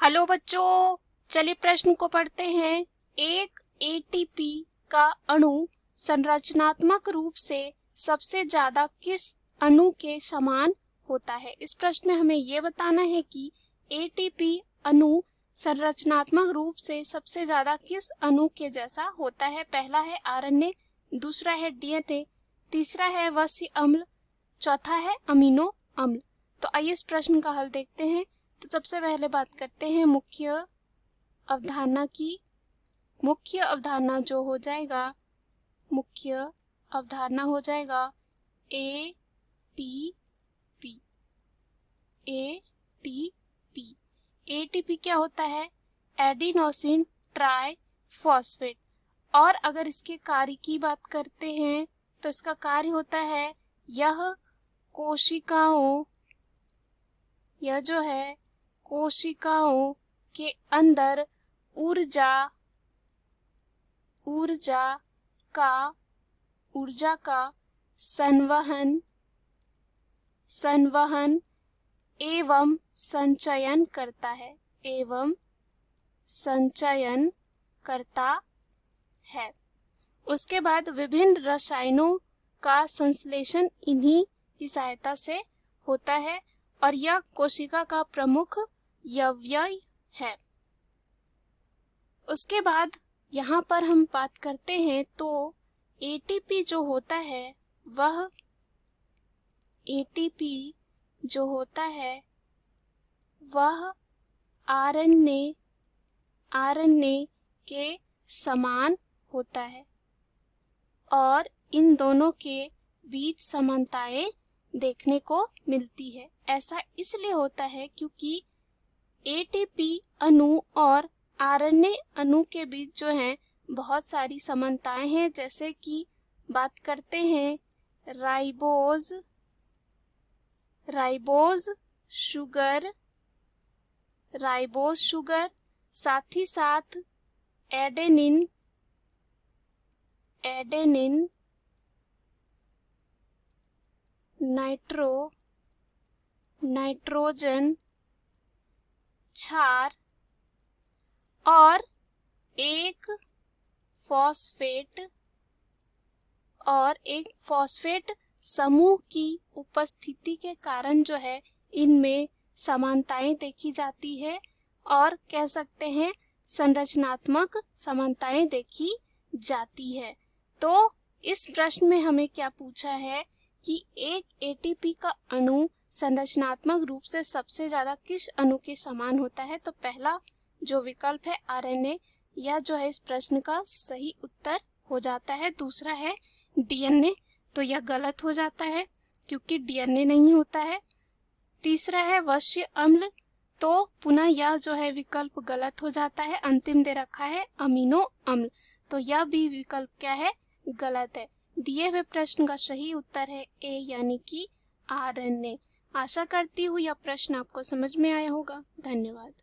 Hello बच्चों, चलिए प्रश्न को पढ़ते हैं। एक एटीपी का अणु संरचनात्मक रूप से सबसे ज्यादा किस अणु के समान होता है? इस प्रश्न में हमें ये बताना है कि एटीपी अणु संरचनात्मक रूप से सबसे ज्यादा किस अणु के जैसा होता है। पहला है आरएनए, दूसरा है डीएनए, तीसरा है वस्य अम्ल, चौथा है अमीनो अम्ल। तो आइए इस प्रश्न का हल देखते हैं। तो सबसे पहले बात करते हैं मुख्य अवधारणा की। मुख्य अवधारणा जो हो जाएगा, मुख्य अवधारणा हो जाएगा एटीपी। एटीपी एटीपी क्या होता है? Adenosine triphosphate. और अगर इसके कार्य की बात करते हैं तो इसका कार्य होता है यह जो है कोशिकाओं के अंदर ऊर्जा का संवहन एवं संचयन करता है। उसके बाद विभिन्न रसायनों का संश्लेषण इन्हीं की सहायता से होता है और यह कोशिका का प्रमुख अवयव है। उसके बाद यहाँ पर हम बात करते हैं तो एटीपी जो होता है वह आरएनए के समान होता है और इन दोनों के बीच समानताएं देखने को मिलती है। ऐसा इसलिए होता है क्योंकि एटीपी अणु और आरएनए अणु के बीच जो है बहुत सारी समानताएं हैं। जैसे कि बात करते हैं राइबोज शुगर, साथ ही साथ एडेनिन, नाइट्रोजन, क्षार और एक फॉस्फेट समूह की उपस्थिति के कारण जो है इनमें समानताएं देखी जाती है और कह सकते हैं संरचनात्मक समानताएं देखी जाती है। तो इस प्रश्न में हमें क्या पूछा है कि एक एटीपी का अणु संरचनात्मक रूप से सबसे ज्यादा किस अणु के समान होता है? तो पहला जो विकल्प है आरएनए, यह जो है इस प्रश्न का सही उत्तर हो जाता है। दूसरा है डीएनए, तो यह गलत हो जाता है क्योंकि डीएनए नहीं होता है। तीसरा है वस्य अम्ल, तो पुनः यह जो है विकल्प गलत हो जाता है। अंतिम दे रखा है अमीनो अम्ल, तो यह भी विकल्प क्या है? गलत है। दिए हुए प्रश्न का सही उत्तर है ए, यानी कि आरएनए। आशा करती हूँ यह प्रश्न आपको समझ में आया होगा। धन्यवाद।